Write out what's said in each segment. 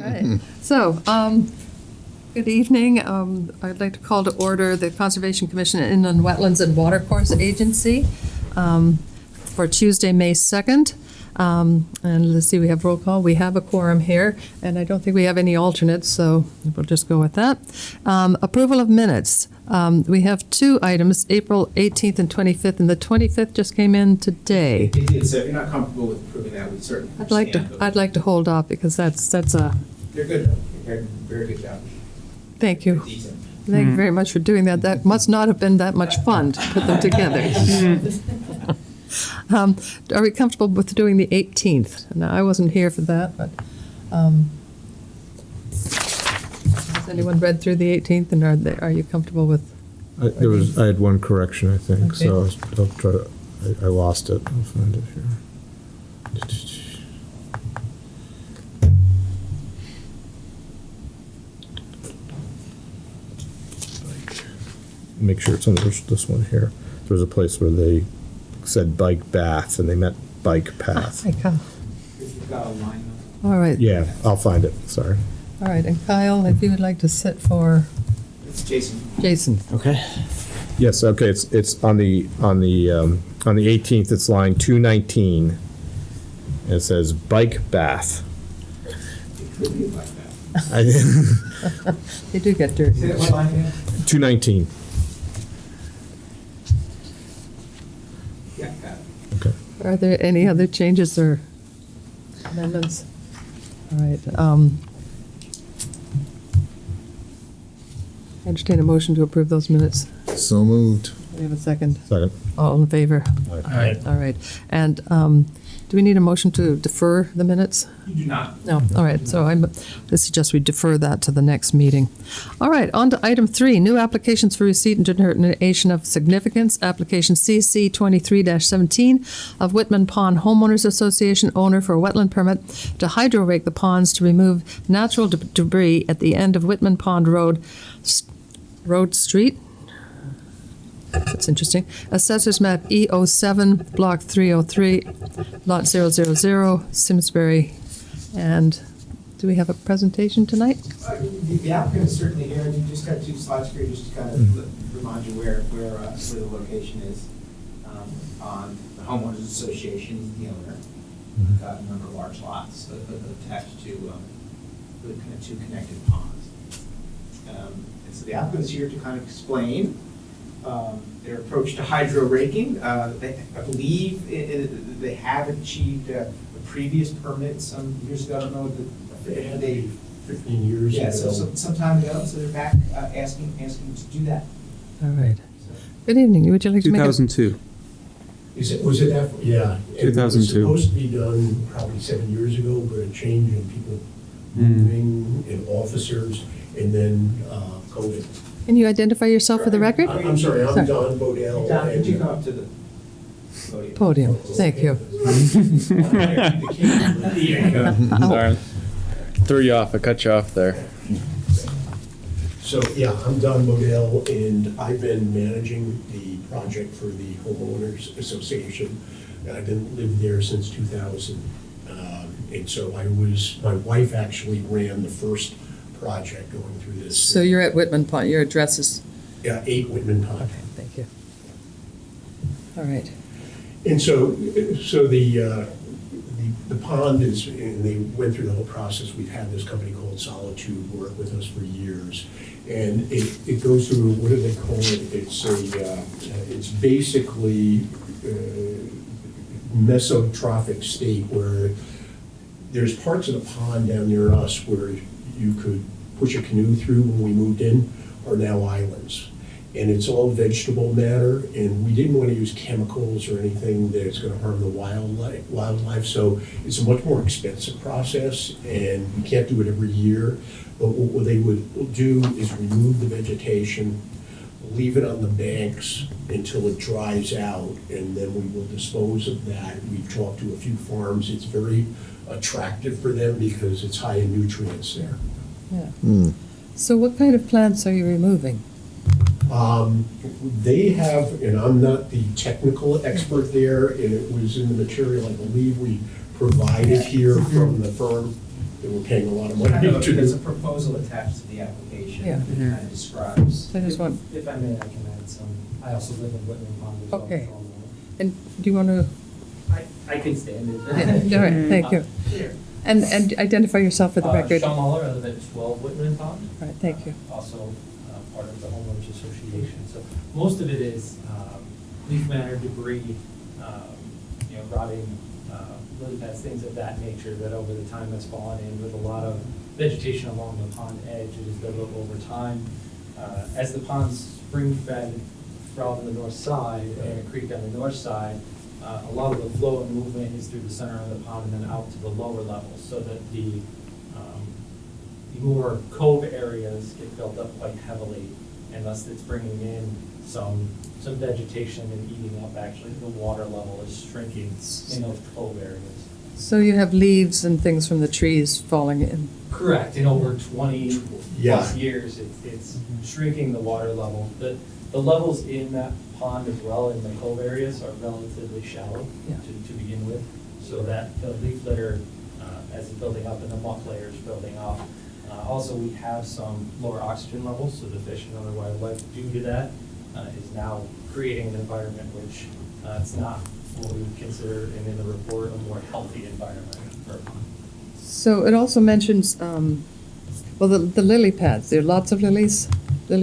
right. So, good evening. I'd like to call to order the Conservation Commission Inland Wetlands and Watercourse Agency for Tuesday, May 2nd. And let's see, we have roll call. We have a quorum here, and I don't think we have any alternates, so we'll just go with that. Approval of minutes. We have two items, April 18th and 25th, and the 25th just came in today. It did, so if you're not comfortable with approving that, we certainly I'd like to hold off because that's a. They're good, though. Very good job. Thank you. Decent. Thank you very much for doing that. That must not have been that much fun to put them together. Are we comfortable with doing the 18th? Now, I wasn't here for that, but has anyone read through the 18th, and are you comfortable with? I had one correction, I think, Okay. so I'll try to. I lost it. I'll find it here. Make sure it's under this one here. There was a place where they said bike bath and they meant bike path. Hi, Kyle. If you've got a line All right. Yeah, I'll find it. Sorry. All right, and Kyle, if you would like to sit for it's Jason. Jason. Okay. Yes. Okay. It's on the 18th. It's line 219. And it says bike bath. It could be like that. I didn't. They do get dirty. Say that one line again? 219. Yeah, got it. Okay. Are there any other changes or amendments? All right. Entertain a motion to approve those minutes. So moved. We have a second. Second. All in favor? Aye. All right. And do we need a motion to defer the minutes? You do not. No. All right. So this suggests we defer that to the next meeting. All right. On to item 3, new applications for receipt and determination of significance. Application CC 23-17 of Whitman Pond Homeowners Association, owner for a wetland permit to hydro rake the ponds to remove natural debris at the end of Whitman Pond Road Street. That's interesting. Assessors map E07, block 303, lot 000, Simsbury. And do we have a presentation tonight? The applicant is certainly here, and you just got 2 slides here just to kind of remind you where the location is. On the homeowners association, the owner, got a number of large lots attached to the kind of 2 connected ponds. And so the applicant is here to kind of explain their approach to hydro raking. I believe they have achieved a previous permit some years ago. I don't know what they 15 years yeah, ago. so some time ago. So they're back asking to do that. All right. Good evening. Would you like to make a... 2002. Was it that? Yeah. It 2002. was supposed to be done probably 7 years ago, but a change in people moving and officers, and then COVID. Can you identify yourself for the record? I'm sorry, I'm Sorry. Don Bodell. Don, could you come up to the podium? Podium. Thank you. Sorry. Threw you off. I cut you off there. So, yeah, I'm Don Bodell, and I've been managing the project for the Homeowners Association. I've been lived there since 2000. And so my wife actually ran the first project going through this. So you're at Whitman Pond. Your address is... Yeah, 8 Whitman Pond. Okay, thank you. All right. And so the pond is, and they went through the whole process. We've had this company called Solitude work with us for years. And it goes through, what do they call it? It's basically mesotrophic state where there's parts of the pond down near us where you could push a canoe through when we moved in are now islands. And it's all vegetable matter, and we didn't want to use chemicals or anything that's going to harm the wildlife. So it's a much more expensive process, and we can't do it every year. But what they would do is remove the vegetation, leave it on the banks until it dries out, and then we will dispose of that. We've talked to a few farms. It's very attractive for them because it's high in nutrients there. Yeah. So what kind of plants are you removing? They have, and I'm not the technical expert there, and it was in the material I believe we provided here from the firm. that we're paying a lot of Kind money of to there's a do. proposal attached to the application Yeah. that kind of describes. So I just want, If I may, I can add some, I also live in Whitman Pond as well. Okay. so and do you want to, I can stand it. yeah, all right, thank you. Here. And identify yourself for the record. Sean Muller, I live at 12 Whitman Pond. All right, thank you. Also part of the homeowners association. So most of it is leaf matter, debris, rotting lily pads, things of that nature that over the time has fallen in with a lot of vegetation along the pond edge. It has built up over time. As the pond's spring fed from the north side and a creek on the north side, a lot of the flow and movement is through the center of the pond and then out to the lower levels, so that the more cove areas get built up quite heavily, and thus it's bringing in some vegetation and eating up actually the water level is shrinking in those cove areas. So you have leaves and things from the trees falling in. Correct. In over 20 Yeah. plus years, it's shrinking the water level. The levels in that pond as well in the cove areas are relatively shallow Yeah. to begin with, so that the leaf litter, as it's building up and the muck layer is building up. Also, we have some lower oxygen levels, so the fish and other wildlife, due to that, is now creating an environment which it's not what we would consider, and in the report, a more healthy environment for a pond. So it also mentions, well, the lily pads, there are lots of lily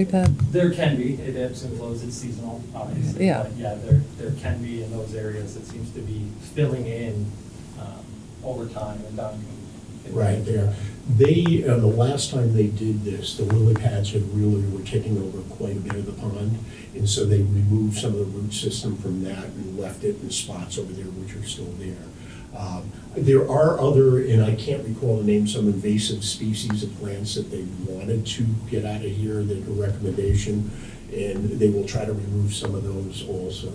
pad. There can be, it ebbs and flows, it's seasonal, obviously. Yeah. But yeah, there can be in those areas, it seems to be filling in over time and down. Right there. They, the last time they did this, the lily pads had really were taking over quite a bit of the pond. And so they removed some of the root system from that and left it in spots over there which are still there. There are other, and I can't recall the name, some invasive species of plants that they wanted to get out of here, that a recommendation, and they will try to remove some of those also.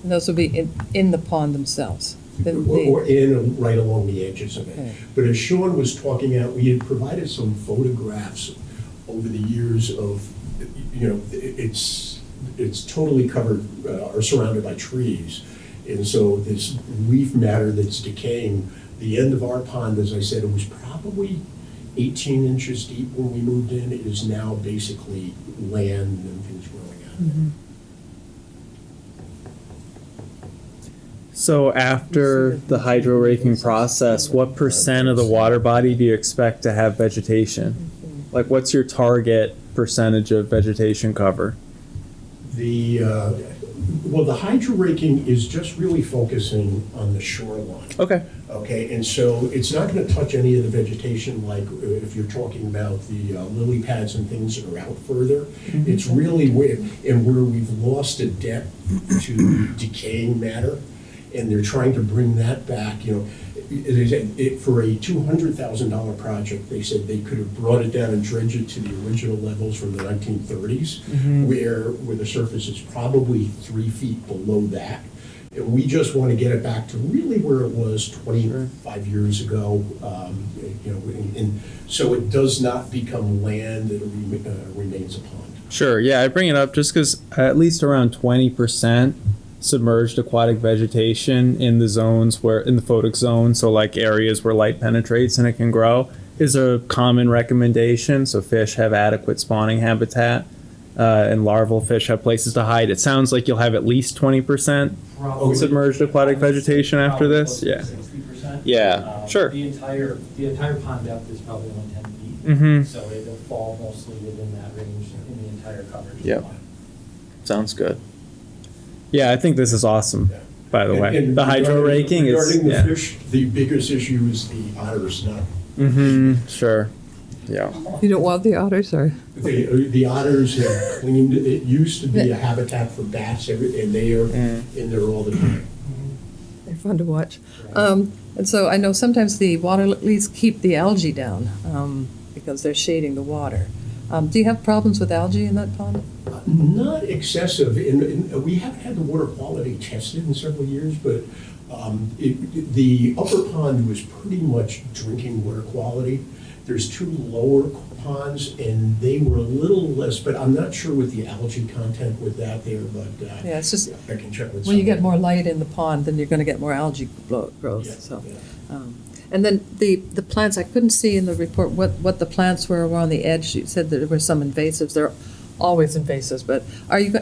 And those will be in the pond themselves. Or in, right along the edges of Okay. it. But as Sean was talking out, we had provided some photographs over the years of, it's totally covered or surrounded by trees. And so this leaf matter that's decaying, the end of our pond, as I said, it was probably 18 inches deep when we moved in. It is now basically land and things growing out of it. So after the hydro raking process, what percent of the water body do you expect to have vegetation? Like, what's your target percentage of vegetation cover? Well, the hydro raking is just really focusing on the shoreline. Okay. Okay, and so it's not going to touch any of the vegetation, like if you're talking about the lily pads and things that are out further. It's really where we've lost a depth to decaying matter, and they're trying to bring that back. For a $200,000 project, they said they could have brought it down and dredged it to the original levels from the 1930s, where the surface is probably 3 feet below that. And we just want to get it back to really where it was 25 years ago, and so it does not become land, it remains a pond. Sure. Yeah, I bring it up just because at least around 20% submerged aquatic vegetation in the zones in the photic zone, so like areas where light penetrates and it can grow, is a common recommendation. So fish have adequate spawning habitat, and larval fish have places to hide. It sounds like you'll have at least 20% Probably- submerged aquatic vegetation after probably this. close to Yeah. 60%. Yeah, sure. The entire pond depth is probably only 10 feet. Mm-hmm. So it'll fall mostly within that range in the entire coverage. of the Yep. pond. Sounds good. Yeah, I think this is awesome, by the way. And The hydro raking is, regarding the yeah. fish, the biggest issue is the otters, not Mm-hmm, sure. Yeah. You don't want the otters, or? the otters have cleaned. It used to be a habitat for bats, and they are in there all the time. They're fun to watch. And so I know sometimes the water lilies keep the algae down because they're shading the water. Do you have problems with algae in that pond? Not excessive, and we haven't had the water quality tested in several years, but the upper pond was pretty much drinking water quality. There's 2 lower ponds, and they were a little less, but I'm not sure with the algae content with that there, but Yeah, it's just, I can check with when you get someone. more light in the pond, then you're going to get more algae growth, Yeah, so. yeah. And then the plants, I couldn't see in the report what the plants were around the edge. You said that there were some invasives. They're always invasives, but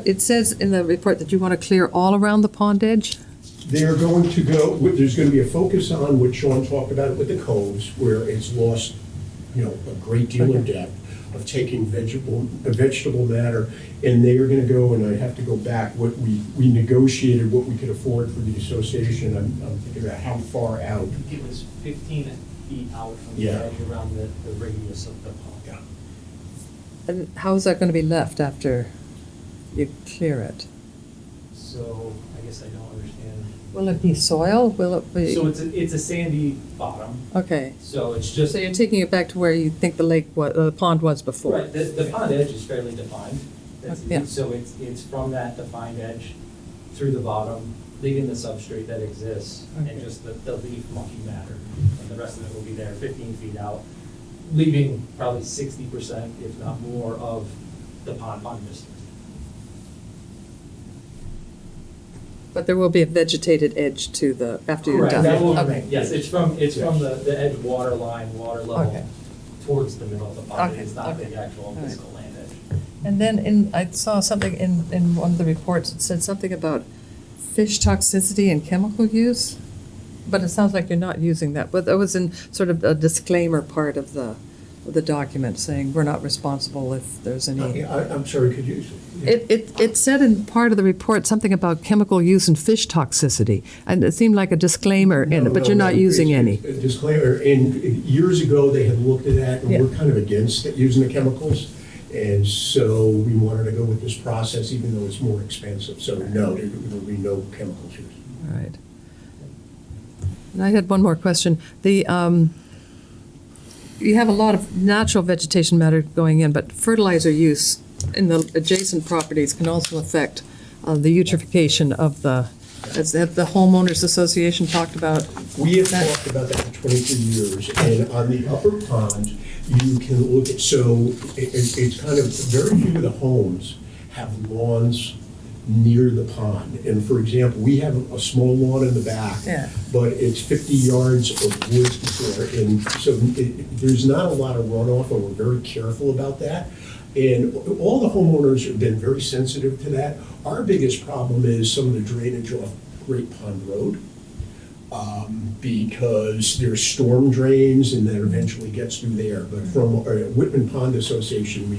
it says in the report that you want to clear all around the pond edge? They're going to go, there's going to be a focus on what Sean talked about with the coves, where it's lost, a great deal of depth, of taking vegetable matter, and they are going to go, and I have to go back, what we negotiated, what we could afford for the association. I'm thinking about how far out. I think it was 15 feet out from the Yeah. edge around the radius of the pond. Yeah. And how is that going to be left after you clear it? So I guess I don't understand. Will it be soil? Will it be? So it's a sandy bottom, Okay. so it's just. So you're taking it back to where you think the pond was before? Right, the pond edge is fairly defined. Yeah. So it's from that defined edge through the bottom, leaving the substrate that exists, Okay. and just the leaf monkey matter. And the rest of it will be there 15 feet out, leaving probably 60%, if not more, of the pond district. But there will be a vegetated edge to after you're Correct, done? that will Okay. remain. Yes, it's from the edge water line, water Okay. level, towards the middle of the pond. Okay, It's not okay. the actual All right. physical land edge. And then I saw something in one of the reports, it said something about fish toxicity and chemical use, but it sounds like you're not using that. But that was in sort of a disclaimer part of the document, saying we're not responsible if there's any. I'm sorry, could you? It said in part of the report something about chemical use and fish toxicity, and it seemed like a disclaimer in it, but you're not using any. A disclaimer, and years ago, they had looked at that, and Yeah. we're kind of against using the chemicals, and so we wanted to go with this process, even though it's more expensive, so no, there will be no chemicals used. All right. And I had one more question. You have a lot of natural vegetation matter going in, but fertilizer use in the adjacent properties can also affect the eutrophication of as the homeowners association talked about. We have that. talked about that for 23 years, and on the upper pond, you can look at, so it's kind of, very few of the homes have lawns near the pond. And for example, we have a small lawn in the back, Yeah. but it's 50 yards of woods before, and so there's not a lot of runoff, and we're very careful about that. And all the homeowners have been very sensitive to that. Our biggest problem is some of the drainage off Great Pond Road, because there's storm drains, and that eventually gets through there. But from Whitman Pond Association, we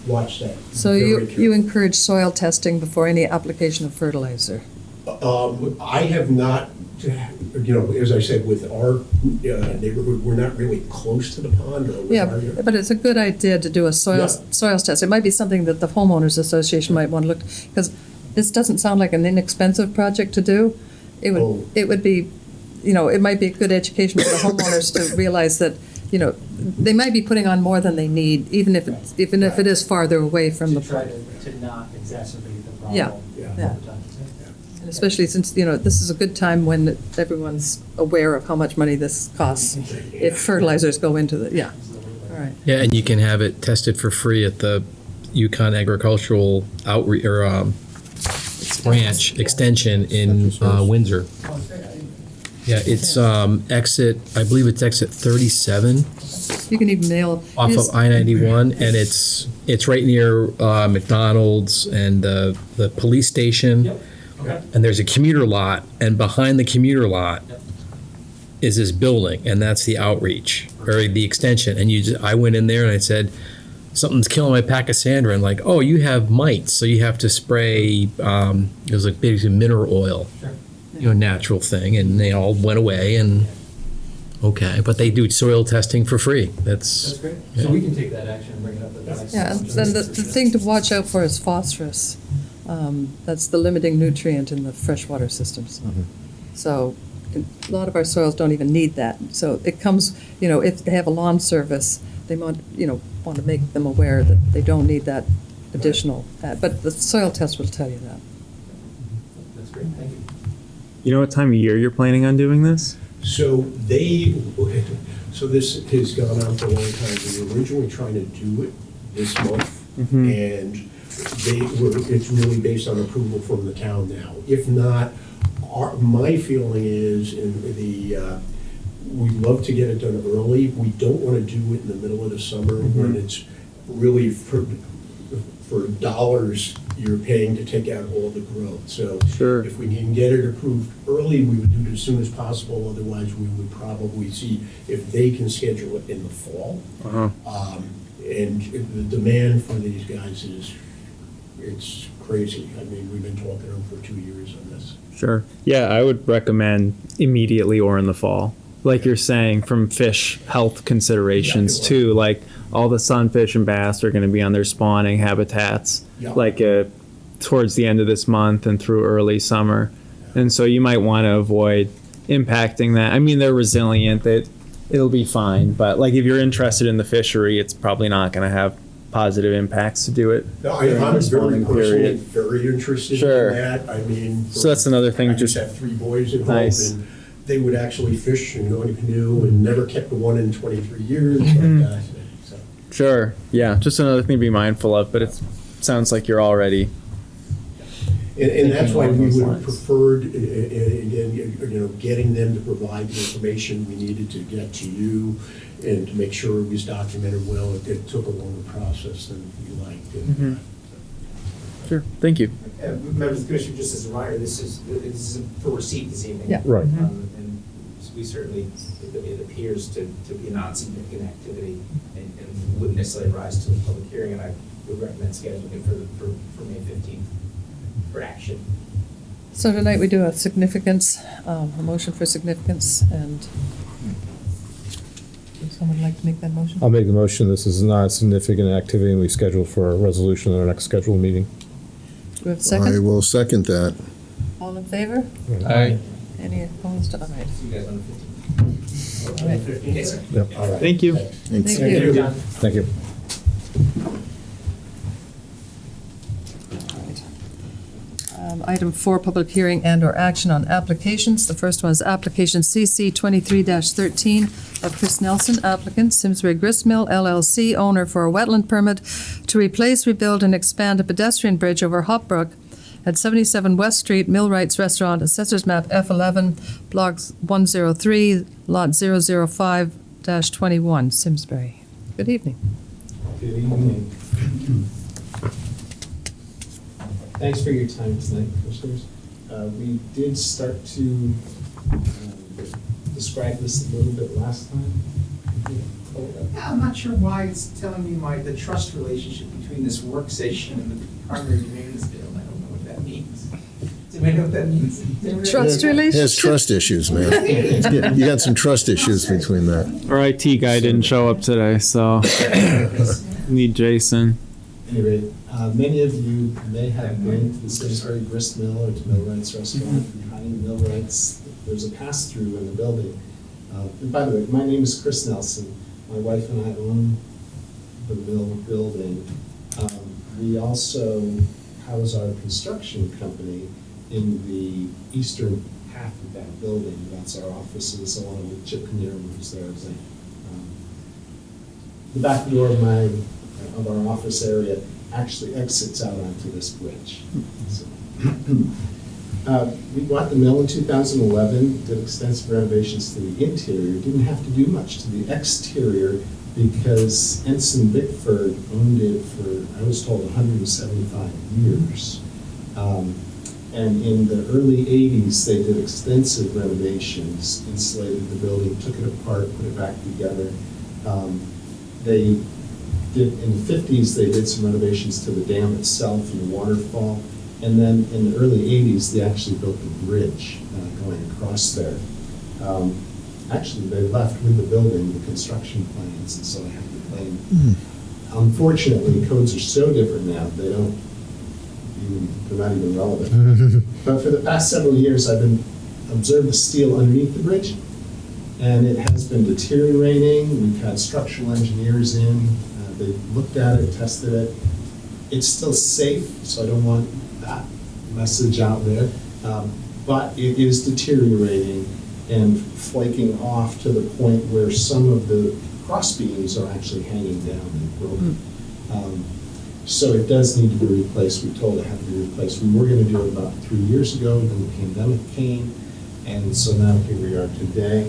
watch that So very you carefully. encourage soil testing before any application of fertilizer? I have not, as I said, with our neighborhood, we're not really close to the pond. Or with Yeah, our- but it's a good idea to do a soils test. It might be something that the homeowners association might want to look, because this doesn't sound like an inexpensive project to do. It Oh. would be, it might be a good education for the homeowners to realize that, they might be putting on more than they need, even if it is farther away from the To try pond. to not exacerbate the problem. Yeah, yeah. Yeah. over time. And especially since, this is a good time when everyone's aware of how much money this costs if fertilizers go into all right. Yeah, and you can have it tested for free at the Yukon Agricultural Outreach or Branch Extension in Windsor. Yeah, it's exit, I believe it's exit 37 You can even mail. off use- of I-91, and it's right near McDonald's and the police station. Yep, okay. And there's a commuter lot, and behind the commuter lot Yep. is this building, and that's the outreach, or the extension. And I went in there and I said, something's killing my pachysandra, and like, oh, you have mites, so you have to spray, it was like basically mineral oil, Sure. natural thing, and they all went away, and okay. But they do soil testing for free. That's great. So we can take that action and bring it up at the next. Yeah, and then the thing to watch out for is phosphorus. That's the limiting nutrient in the freshwater systems. So a lot of our soils don't even need that. So it comes, if they have a lawn service, they want to make them aware that they don't need that additional. But the soil test will tell you that. That's great, thank you. You know what time of year you're planning on doing this? So this has gone on for a long time. We were originally trying to do it this month, and it's really based on approval from the town now. If not, my feeling is, we'd love to get it done early. We don't want to do it in the middle of the summer when it's really for dollars you're paying to take out all the growth. So Sure. if we can get it approved early, we would do it as soon as possible. Otherwise, we would probably see if they can schedule it in the fall. Uh-huh. And the demand for these guys it's crazy. I mean, we've been talking to them for 2 years on this. Sure. Yeah, I would recommend immediately or in the fall. Like you're saying, from fish health considerations Yeah. too, like all the sunfish and bass are going to be on their spawning habitats, Yeah. like towards the end of this month and through early summer. And so you might want to avoid impacting that. I mean, they're resilient, it'll be fine. But like if you're interested in the fishery, it's probably not going to have positive impacts to do it. No, during the I'm very spawning personally period. very interested Sure. in that. I mean. So that's another thing, I just just- have 3 boys at home, Nice. and they would actually fish and go in a canoe and never kept one in 23 years. So. Sure. Yeah. Just another thing to be mindful of, but it sounds like you're already. And that's why along we those would have lines. preferred, getting them to provide the information we needed to get to you and to make sure it was documented well. It took a longer process than we liked. And, Sure. Thank you. Members of the commission, just as a reminder, this is for receipt this evening. Yeah. Right. And we certainly, it appears to be a non-significant activity and wouldn't necessarily rise to a public hearing, and I would recommend scheduling it for May 15th for action. So tonight we do a significance, a motion for significance, and would someone like to make that motion? I'll make the motion, this is not a significant activity, and we schedule for a resolution in our next scheduled meeting. Do we have a I second? will second that. All in favor? Aye. Any opposed? All right. See you guys on the 15th. All right. Yes, sir. Yep, all right. Thank you. Thanks. Thank you. John. thank you. Item 4, public hearing and/or action on applications. The first one is application CC 23-13 of Chris Nelson, applicant, Simsbury Gristmill LLC, owner for a wetland permit to replace, rebuild, and expand a pedestrian bridge over Hop Brook at 77 West Street, Millwright's Restaurant, Assessors Map F11, Block 103, Lot 005-21, Simsbury. Good evening. Good evening. Thanks for your time tonight, Commissioners. We did start to describe this a little bit last time. Yeah, I'm not sure why it's telling me the trust relationship between this work session and the primary maintenance bill. I don't know what that means. Does anybody know what that means? Trust He has relationship? trust issues, man. You got some trust issues between that. Our IT guy didn't show up today, so need Jason. Anyway, many of you may have been to the Simsbury Grist Mill or to Millwright's Restaurant. Behind Millwright's, there's a pass-through in the building. And by the way, my name is Chris Nelson. My wife and I own the mill building. We also house our construction company in the eastern half of that building. That's our offices, along with Chip Kinnear, who's there. The back door of our office area actually exits out onto this bridge. So, we bought the mill in 2011, did extensive renovations to the interior, didn't have to do much to the exterior because Ensign Bickford owned it for, I was told, 175 years. And in the early 80s, they did extensive renovations, insulated the building, took it apart, put it back together. They did, in the 50s, they did some renovations to the dam itself and the waterfall. And then in the early 80s, they actually built the bridge going across there. Actually, they left with the building the construction plans, and so I have to claim. Unfortunately, codes are so different now, they're not even relevant. But for the past several years, I've been observed the steel underneath the bridge, and it has been deteriorating. We've had structural engineers in. They looked at it, tested it. It's still safe, so I don't want that message out there. But it is deteriorating and flaking off to the point where some of the cross beams are actually hanging down and broken. So it does need to be replaced. We're told it had to be replaced. We were going to do it about 3 years ago, then the pandemic came, and so now here we are today.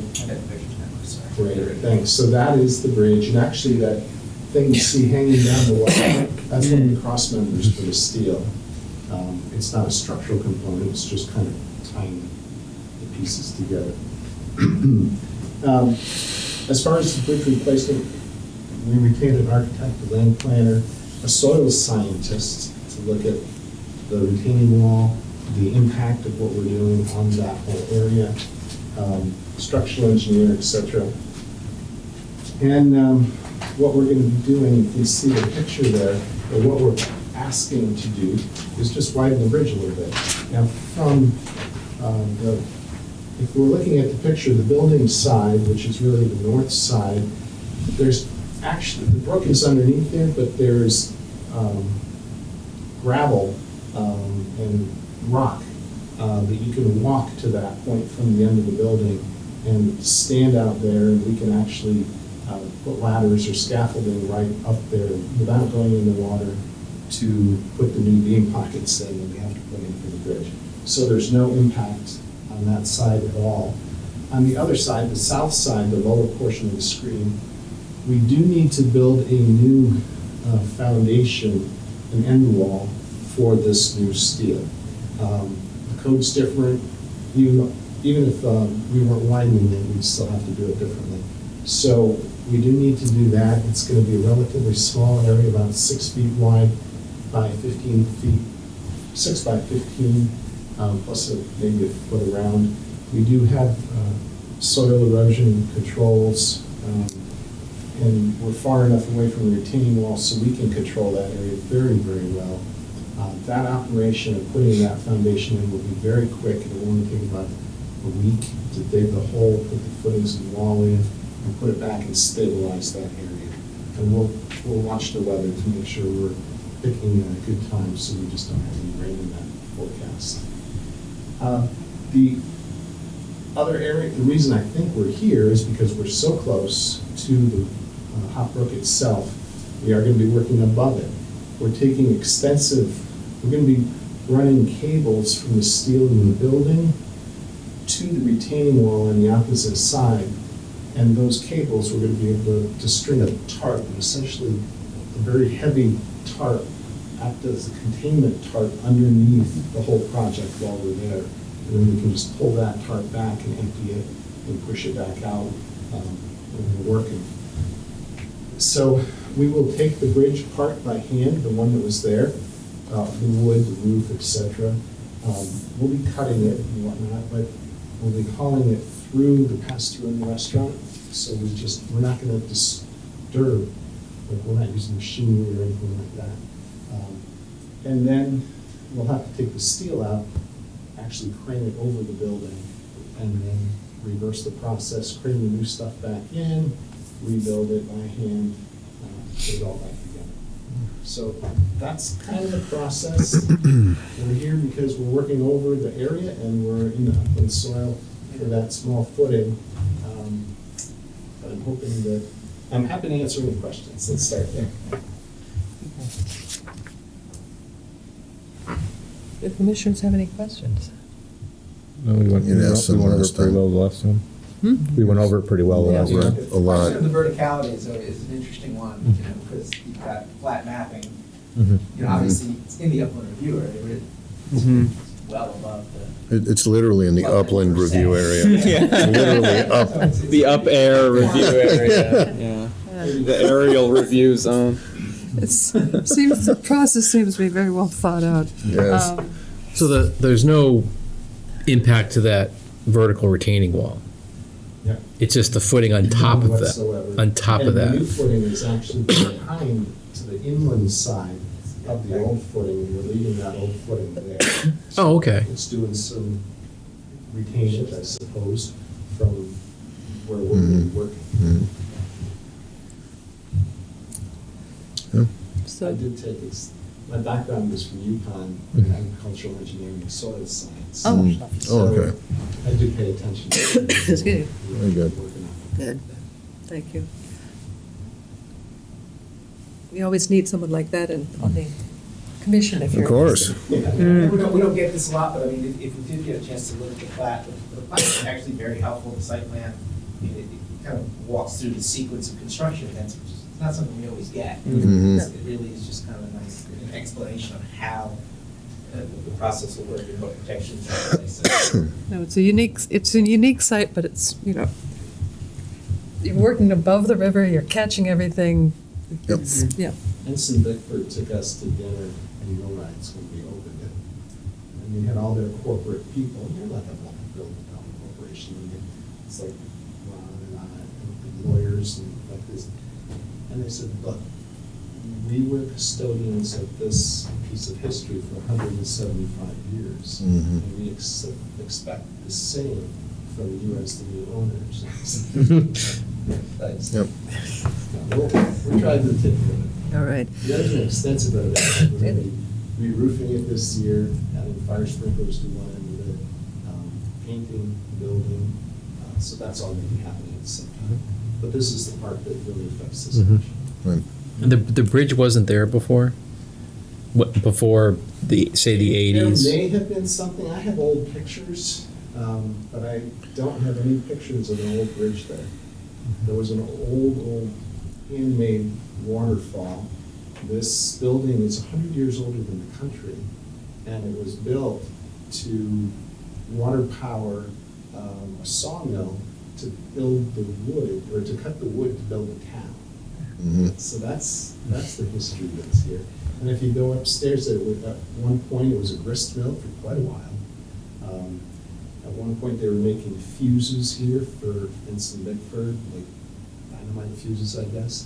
Great, thanks. So that is the bridge, and actually that thing you see hanging down the wall, that's one of the cross members for the steel. It's not a structural component, it's just kind of tying the pieces together. As far as the bridge replacement, we retained an architect, a land planner, a soil scientist to look at the retaining wall, the impact of what we're doing on that whole area, structural engineer, et cetera. And what we're going to be doing, if you see the picture there, or what we're asking to do, is just widen the bridge a little bit. Now, from if we're looking at the picture, the building side, which is really the north side, there's actually, the brook is underneath there, but there's gravel and rock that you can walk to that point from the end of the building and stand out there, and we can actually put ladders or scaffolding right up there without going in the water to put the new beam pockets in that we have to put in for the bridge. So there's no impact on that side at all. On the other side, the south side, the lower portion of the screen, we do need to build a new foundation, an end wall for this new steel. The code's different. Even if we weren't widening it, we'd still have to do it differently. So we do need to do that. It's going to be a relatively small area, about 6 feet wide by 15 feet, 6 by 15, plus maybe a foot around. We do have soil erosion controls, and we're far enough away from the retaining wall so we can control that area very, very well. That operation of putting that foundation in will be very quick. It will only take about a week to dig the hole, put the footings and wall in, and put it back and stabilize that area. And we'll watch the weather to make sure we're picking a good time so we just don't have any rain in that forecast. The other area, the reason I think we're here is because we're so close to the Hop Brook itself. We are going to be working above it. We're taking we're going to be running cables from the steel in the building to the retaining wall on the opposite side. And those cables, we're going to be able to string a tarp, essentially a very heavy tarp, act as a containment tarp underneath the whole project while we're there. And then we can just pull that tarp back and empty it and push it back out when we're working. So we will take the bridge apart by hand, the one that was there, the wood, the roof, etc. We'll be cutting it and whatnot, but we'll be hauling it through the pass-through in the restaurant. So we're not going to disturb, like we're not using machinery or anything like that. And then we'll have to take the steel out, actually crane it over the building, and then reverse the process, crane the new stuff back in, rebuild it by hand, put it all back together. So that's kind of the process. We're here because we're working over the area and we're in the upland soil for that small footing. But I'm happy to answer any questions. Let's start there. Do the commissioners have any questions? No, we went You asked them over it last pretty time. well the last time. We went over it pretty well the last Yeah. time. A lot. The question of the verticality is an interesting one, because you've got flat mapping. Mhm. Obviously, it's in the upland review area, but it's well above the. It's literally in the upland review area. Yeah. It's literally up. The up air review area, yeah. The aerial review zone. The process seems to be very well thought out. Yes. So there's no impact to that vertical retaining wall. Yeah. It's just the footing on top of that. Whatsoever. On top of And that. the new footing is actually behind to the inland side of the old footing, and we're leaving that old footing there. Oh, okay. It's doing some retainage, I suppose, from where we're going to be working. I So, did take my background was from UConn in agricultural engineering and soil science. oh, Oh, okay. I do pay attention to it. That's good. Very good. Good. Thank you. We always need someone like that on the commission. If Of you're course. Yeah, we don't get this a lot, but I mean, if we did get a chance to look at the plat is actually very helpful, the site plan. I mean, it kind of walks through the sequence of construction events, which is not something we always get. Mhm. It really is just kind of a nice an explanation of how the process will work and what protections are in place. No, it's a unique site, but it's, you're working above the river, you're catching everything. Yep. Yeah. Ensign Bickford took us to dinner in Millwrights when we opened it. And we had all their corporate people, you're like a building development corporation, and it's like Ron and I, and lawyers and like this. And they said, look, we were custodians of this piece of history for 175 years. Mhm. And we expect the same from you as the new owners. Thanks. Yep. We're trying to take care of it. All right. The other thing extensive renovation, we're going to be re-roofing it this year, adding fire sprinklers to one end of it, painting the building, so that's all going to be happening at the same time. But this is the part that really affects this. Mhm. Right. The bridge wasn't there before? What, before the 80s? There may have been something, I have old pictures, but I don't have any pictures of an old bridge there. There was an old handmade waterfall. This building is 100 years older than the country, and it was built to water power a sawmill to build the wood, or to cut the wood to build the town. Mhm. So that's the history that's here. And if you go upstairs, at one point, it was a grist mill for quite a while. At one point, they were making fuses here for Ensign Bickford, like dynamite fuses, I guess.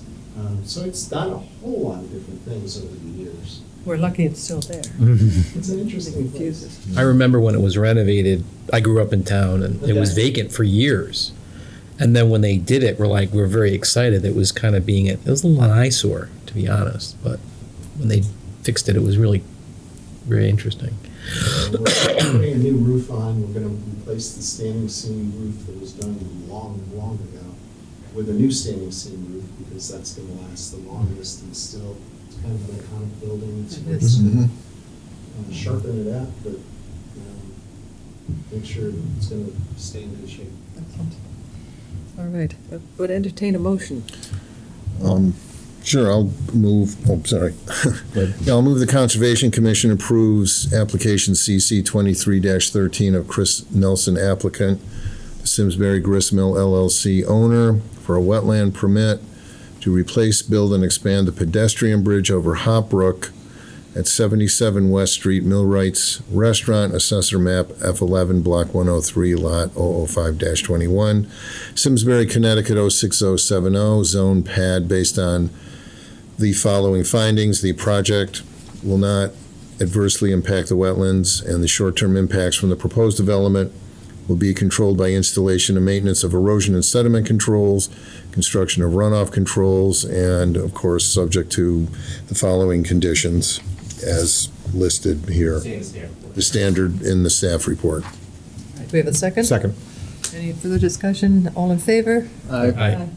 So it's done a whole lot of different things over the years. We're lucky it's still there. It's an interesting place. I remember when it was renovated, I grew up in town, and it was Okay. vacant for years. And then when they did it, we're very excited. It was kind of it was a little eyesore, to be honest. But when they fixed it, it was really very interesting. We're putting a new roof on. We're going to replace the standing seam roof that was done long, long ago with a new standing seam roof, because that's going to last the longest, and still, it's kind of an iconic building. It's It is. Mhm. Sharpen it up, but make sure it's going to stay in good shape. Excellent. All right. Would entertain a motion. Sure, I'll move, sorry. Yeah, I'll move the Conservation Commission approves application CC 23-13 of Chris Nelson applicant, Simsbury Grist Mill LLC owner, for a wetland permit to replace, build, and expand the pedestrian bridge over Hop Brook at 77 West Street, Millwrights Restaurant, Assessor Map F11, Block 103, Lot 005-21, Simsbury, Connecticut 06070, Zone Pad, based on the following findings. The project will not adversely impact the wetlands, and the short-term impacts from the proposed development will be controlled by installation and maintenance of erosion and sediment controls, construction of runoff controls, and, of course, subject to the following conditions as listed here. The standard in the staff report. All right, do we have a second? Second. Any further discussion? All in favor? Aye.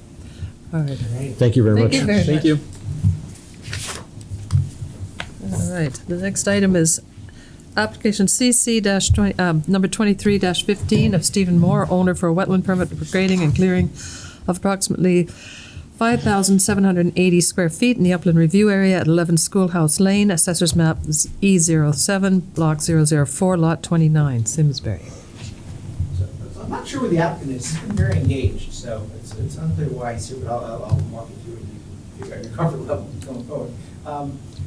All right. Thank you very much. Thank you very much. Thank you. All right, the next item is application CC-20, number 23-15 of Stephen Moore, owner for a wetland permit for grading and clearing of approximately 5,780 square feet in the upland review area at 11 Schoolhouse Lane, Assessor's Map E07, Block 004, Lot 29, Simsbury. So I'm not sure where the applicant is. He's been very engaged, so it's unclear why he's here, but I'll walk you through it and you can figure out your comfort level going forward.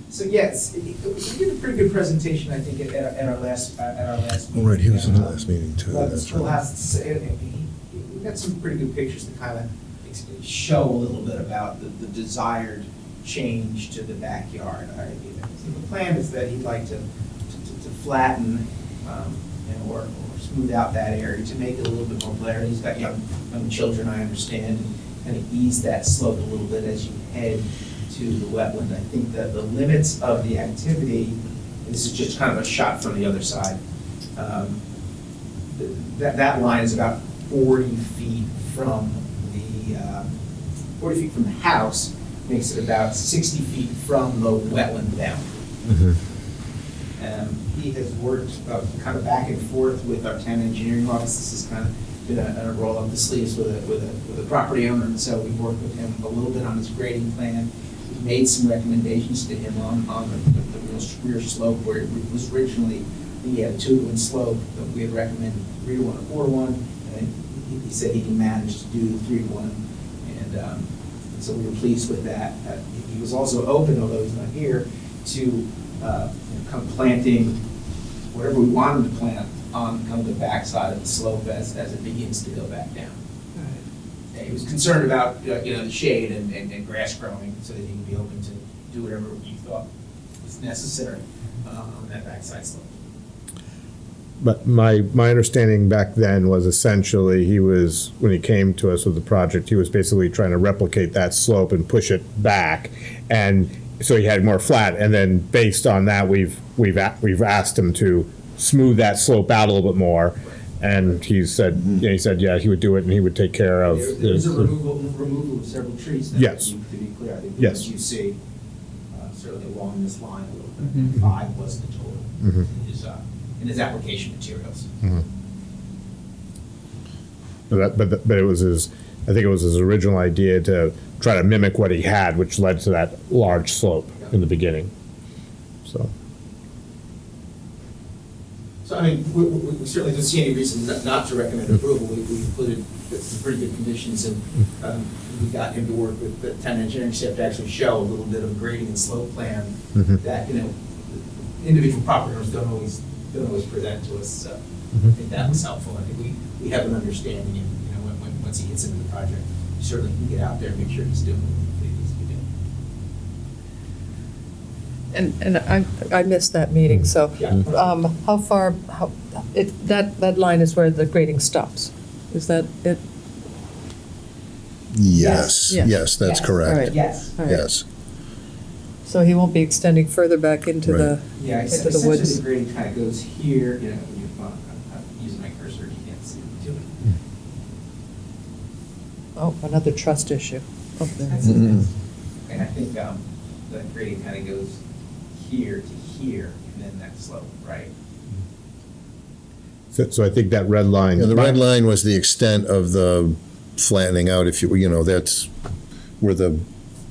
So yes, we did a pretty good presentation, I think, at our last meeting. Oh, right, he was in the last meeting, too. About the That's right. schoolhouse. We got some pretty good pictures to kind of show a little bit about the desired change to the backyard. So the plan is that he'd like to flatten or smooth out that area to make it a little bit more clear. He's got young children, I understand, and kind of ease that slope a little bit as you head to the wetland. I think that the limits of the activity, and this is just kind of a shot from the other side, that line is about 40 feet from the house, makes it about 60 feet from the wetland boundary. He has worked kind of back and forth with our town engineering office. This is kind of did a roll up the sleeves with a property owner, and so we worked with him a little bit on his grading plan. We made some recommendations to him on the rear slope where it was originally, he had a 2-to-1 slope, but we had recommended 3-to-1 or 4-to-1, and he said he can manage to do 3-to-1, and so we were pleased with that. He was also open, although he's not here, to come planting whatever we wanted to plant on kind of the backside of the slope as it begins to go back down. He was concerned about the shade and grass growing, so that he would be open to do whatever you thought was necessary on that backside slope. But my understanding back then was essentially when he came to us with the project, he was basically trying to replicate that slope and push it back. And so he had more flat, and then based on that, we've asked him to smooth that slope out a little bit more. And he said, yeah, he would do it, and he would take care of. There was a removal of several trees. Then, Yes. To be clear, I think Yes. you see certainly along this line a little bit. 5 was the total in his application materials. But it was I think it was his original idea to try to mimic what he had, which led to that large slope in the beginning. So, I mean, we certainly don't see any reason not to recommend approval. We included some pretty good conditions, and we got him to work with the town engineering staff to actually show a little bit of a grading and slope plan that, individual property owners don't always present to us. So I think that was helpful. I think we have an understanding, and, once he gets into the project, we certainly can get out there and make sure he's doing what he needs to be doing. And I missed that meeting, so how far, that line is where the grading stops? Is that it? Yes, Yes. yes, that's Yes. correct. All right. Yes. All right. Yes. So he won't be extending further back into the, Yeah, into the essentially woods? the grading kind of goes here, I'm using my cursor, you can't see what I'm doing. Oh, another trust issue. Oh, there. That's it. And I think the grading kind of goes here to here, and then that slope, right? So I think that red line. Yeah, the red line was the extent of the flattening out, that's where the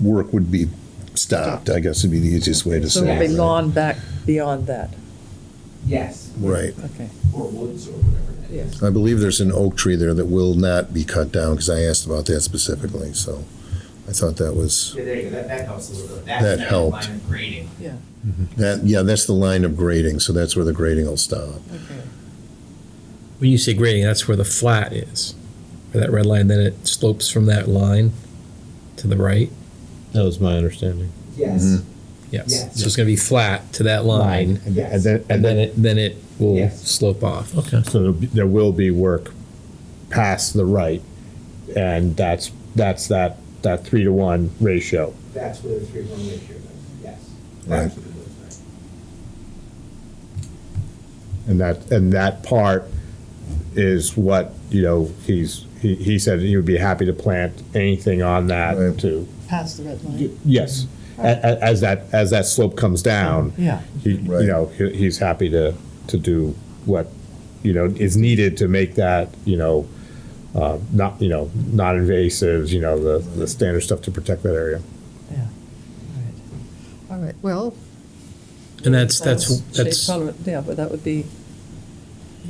work would be stopped, I guess would be the easiest way to So say there'll be it. lawn back beyond that? Yes. Right. Okay. Or woods or whatever that is. I believe there's an oak tree there that will not be cut down, because I asked about that specifically, so I thought that was, Yeah, there you go, that helps a little bit. That That's the helped. line of grading. Yeah, that's the line of grading, so that's where the grading will stop. okay. When you say grading, that's where the flat is, where that red line, then it slopes from that line to the right? That was my understanding. Yes. Mhm. Yes. Yes. So it's gonna be flat to that line, Yes. and then it will Yes. slope off. Okay. So there will be work past the right, and that's that 3-to-1 ratio. That's where the 3-1 ratio goes, yes. Right. That's what it goes, right. And that part is what, he said he would be happy to plant anything on that Right. to, Past the red line? yes. As that slope comes down, Yeah. Right. he's happy to do what, is needed to make that, not, non-invasive, the standard stuff to protect that area. Yeah. All right, well. And that's Shade tolerant, yeah, but that would be,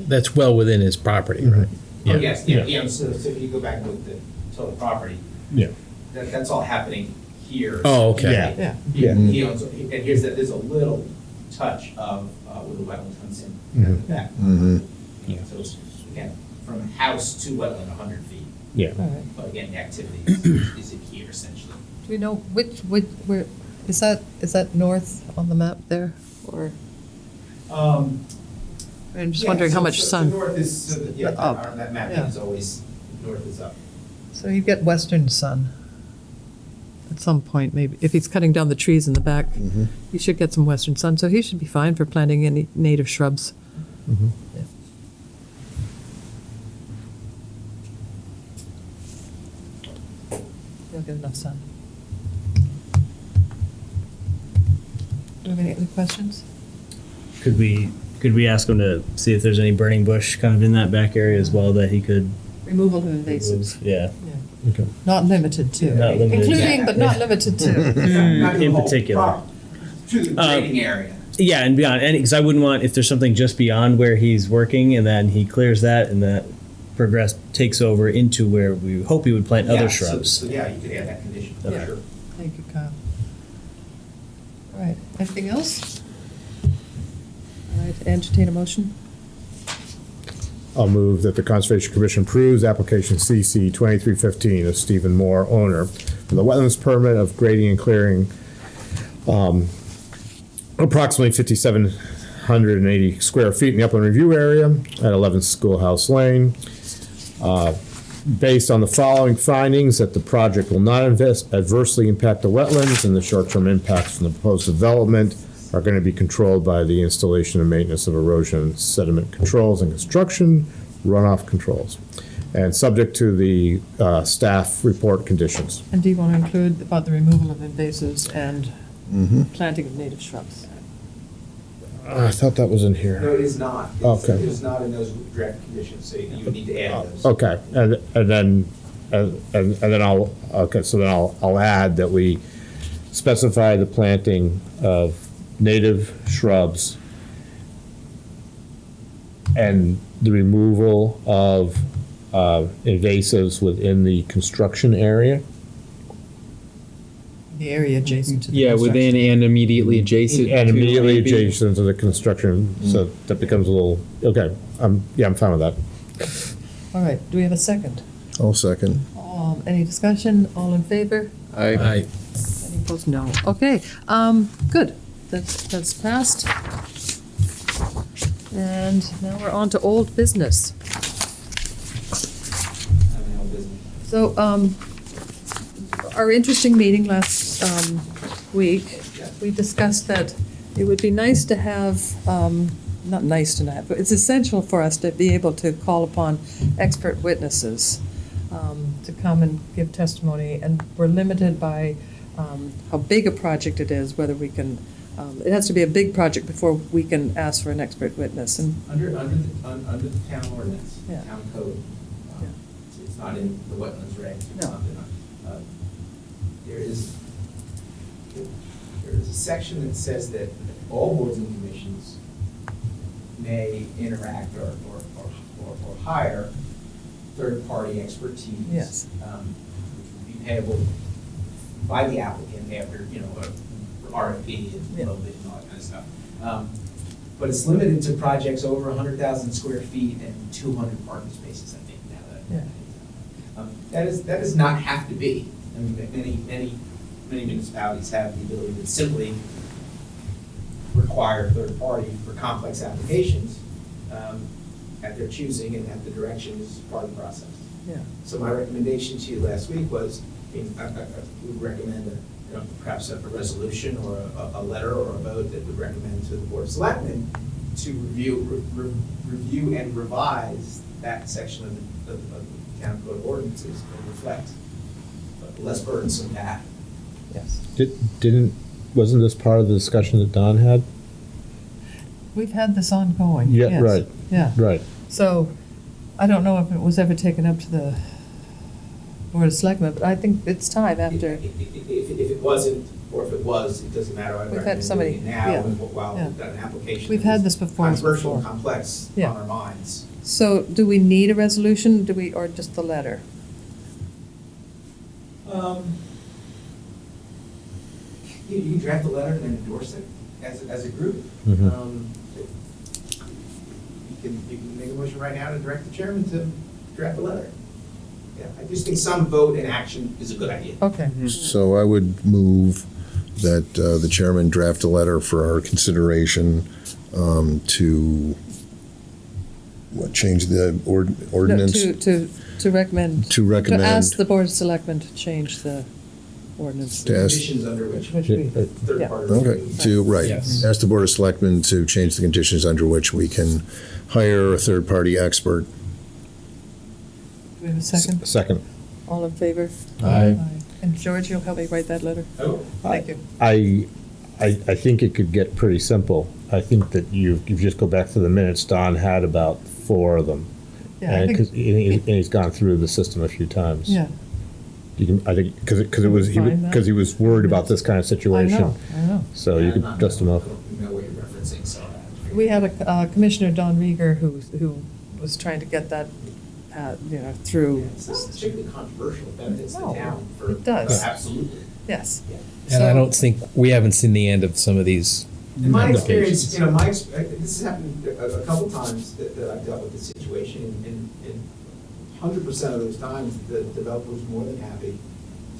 that's well within his property, right? Oh, yes, so if you go back and look at the total property, Yeah. that's all happening here. Oh, okay. Yeah. yeah. He owns, and there's a little touch of where the wetland comes in at the back. Mhm. So it's, again, from house to wetland, 100 feet. Yeah. All right. But again, the activity is in here essentially. Do we know where, is that north on the map there, or? I'm just wondering how much The sun. north is, so that, Up, that map yeah. is always, north is up. So you get western sun at some point, maybe. If he's cutting down the trees in the back, Mhm. he should get some western sun, so he should be fine for planting any native shrubs. Yeah. He'll get enough sun. Do we have any other questions? Could we ask him to see if there's any burning bush kind of in that back area as well that he could Removal of invasives, Yeah. not limited to. Not limited. Including, but not limited to. Not to the in whole particular. problem, to the grading area. Yeah, and beyond, and because I wouldn't want, if there's something just beyond where he's working, and then he clears that, and that takes over into where we hope he would plant Yeah, other so- shrubs. So, yeah, you could add that condition, for Yeah. sure. Thank you, Kyle. All right, anything else? All right, entertain a motion. I'll move that the Conservation Commission approves application CC 2315 of Stephen Moore, owner, for the wetlands permit of grading and clearing approximately 5,780 square feet in the upland review area at 11 Schoolhouse Lane. Based on the following findings, that the project will not adversely impact the wetlands, and the short-term impacts from the proposed development are going to be controlled by the installation and maintenance of erosion and sediment controls and construction runoff controls, and subject to the staff report conditions. And do you want to include about the removal of invasives and planting of native shrubs? I thought that was in here. No, it is not. Okay. It is not in those direct conditions, so you would need to add those. Okay, and then I'll add that we specify the planting of native shrubs and the removal of invasives within the construction area. The area adjacent to the Yeah, within construction. and immediately adjacent. And to immediately maybe. adjacent to the construction, so that becomes a little, okay, I'm fine with that. All right, do we have a second? I'll second. Any discussion? All in favor? I, Any opposed? No. Okay, good. That's passed. And now we're on to old business. Having no business. So, our interesting meeting last week, we discussed that it would be nice to have, not nice to have, but it's essential for us to be able to call upon expert witnesses to come and give testimony, and we're limited by how big a project it is, whether we can, it has to be a big project before we can ask for an expert witness, and Under the town ordinance, Yeah. town code, Yeah. it's not in the wetlands regs. It's No. not in, there is a section that says that all boards and commissions may interact or hire third-party expertise. Yes. Which would be payable by the applicant after, a RFP and Yeah. low bid and all that kind of stuff. But it's limited to projects over 100,000 square feet and 200 parking spaces, I think, now that. That does not have to be. I mean, many municipalities have the ability to simply require third party for complex applications at their choosing and at the direction is part of the process. yeah. So my recommendation to you last week was, I would recommend perhaps a resolution or a letter or a vote that would recommend to the Board of Selectmen to review and revise that section of the town code ordinances and reflect a less burdensome path. Yes. Wasn't this part of the discussion that Don had? We've had this ongoing. Yeah, yes. right. Yeah. Right. So, I don't know if it was ever taken up to the Board of Selectmen, but I think it's time after. If it wasn't, or if it was, it doesn't matter. I'd We've had recommend somebody- doing it now yeah, while yeah. we've got an application. We've had this before. Controversial and complex Yeah. on our minds. So, do we need a resolution, or just the letter? You can draft a letter and then endorse it as a group. Mhm. You can make a motion right now to direct the chairman to draft a letter. Yeah, I just think some vote and action is a good idea. Okay. So I would move that the chairman draft a letter for our consideration to, change the ordinance? To recommend. To recommend. To ask the Board of Selectmen to change the ordinance. To ask- Conditions under which Which we- third yeah. party. Okay, right. Yes. Ask the Board of Selectmen to change the conditions under which we can hire a third-party expert. Do we have a second? Second. All in favor? Aye. And George, you'll help me write that letter? Oh, Thank you. I think it could get pretty simple. I think that you just go back to the minutes Don had about 4 of them. Yeah, I And think- 'cause he's gone through the system a few times. Yeah, You can, I think, because he was worried about this kind of I situation. know. So you Yeah, could I'm not- dust him I off. don't know what you're referencing, so. We had a Commissioner, Don Rieger, who was trying to get that, through. It's not particularly controversial, it benefits the No, town for. it does. Absolutely. Yes. And I So- don't think, we haven't seen the end of some of these In my applications. experience, this has happened a couple times that I've dealt with this situation, and 100% of those times, the developer was more than happy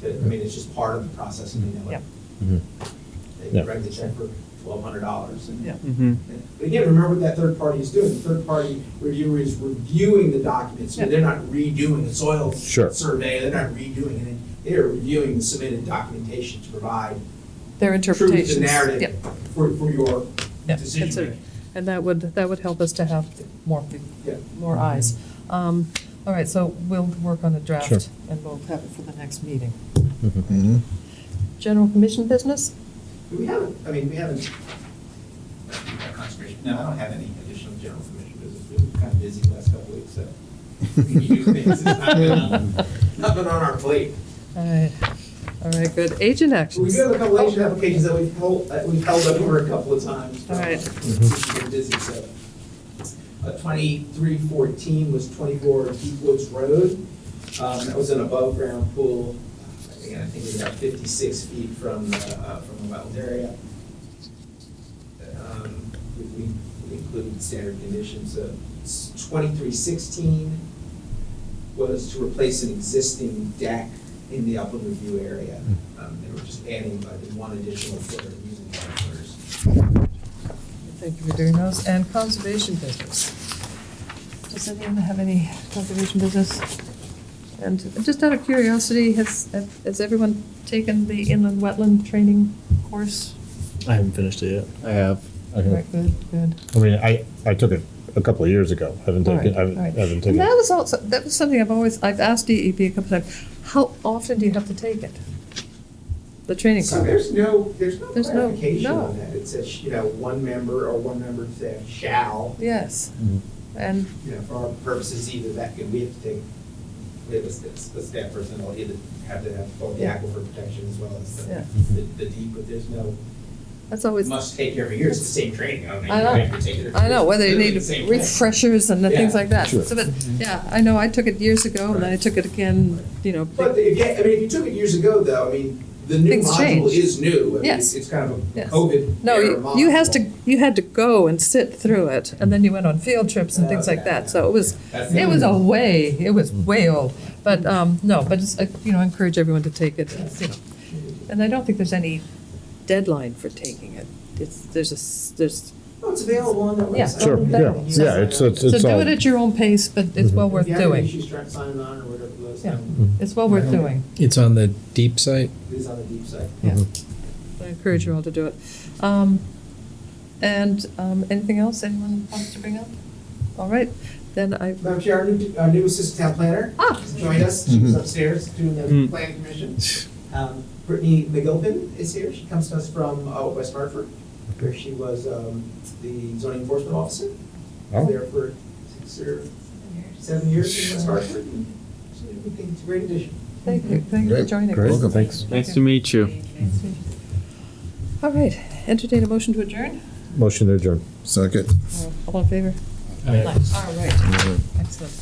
to, I mean, it's just part of the process, and they know it. Yep. They Yeah. write the check for $1,200. And- Yeah. But again, remember what that third party is doing. The third party reviewer is reviewing the documents, so Yeah. they're not redoing a soil Sure. survey, they're not redoing it. They're reviewing the submitted documentation to provide Their truth interpretations. to narrative Yep. for your Yep. decision Consider- making. And that would help us to have Yeah. more eyes. All right, so we'll work on a draft, Sure. and we'll have it for the next meeting. Mhm. General commission business? We haven't, conservation, no, I don't have any additional general commission business. We've been kind of busy the last couple of weeks, so. New things, it's not been on our plate. All right, good. Agent We actions. do have a couple of agent applications that we've held over a couple of times. All right. We've been busy, so. 2314 was 24 Deep Woods Road. That was an above-ground pool. Again, I think it was about 56 feet from the wetland area. We included standard conditions. 2316 was to replace an existing deck in the upland review area. They were just adding one additional footer using water footers. Thank you for doing those. And conservation business. Does anyone have any conservation business? And just out of curiosity, has everyone taken the inland wetland training course? I haven't finished it yet. I have. All right, good. I mean, I took it a couple of years ago. I haven't All taken, right, all right. haven't And taken. that was also, that was something I've asked DEP a couple times. How often do you have to take it? The training So program? there's no There's no- clarification no. on that. It says, one member or one member staff shall, Yes. And, for our purposes, either that, we have to take, the staff person will either have to have both the Yeah. aquifer protection as well as Yeah. the deep, but there's no, that's always, must take every year. It's the same training. I don't know. I know. You have to take it every I know, year. whether you Literally need the same thing. refreshers and the things Yeah. like that. Sure. So, but, yeah, I know, I took it years ago, and then I Right. took it again, But again, if you took it years ago, though, the new Things module change. is new. Yes. It's kind of a Yes. COVID No, era you module. had to go and sit through it, and then you went on field trips and things like that, so it was way old. But, no, but it's, encourage everyone to take it, And I don't think there's any deadline for taking it. There's, Oh, it's available on the Yeah. website. Sure, yeah, yeah, it's so do all. it at your own pace, but it's well worth If you have any doing. issues trying to sign it on or whatever, let us Yeah. know. It's well worth doing, It's on the deep site. It is on the deep side. yeah. I encourage you all to do it. And anything else anyone wants to bring up? All right, then Madam Chair, our new assistant town planner has joined us. She's upstairs doing the planning commission. Brittany McGilpin is here. She comes to us from West Hartford, where she was the zoning enforcement officer. Oh. There for 6 or 7 years in West Hartford. And we think it's a great addition. Thank you for Great, joining us. great. Welcome. Thanks. Nice to meet you. All right, entertain a motion to adjourn? Motion to adjourn. Second. All in favor? Aye. All right, excellent.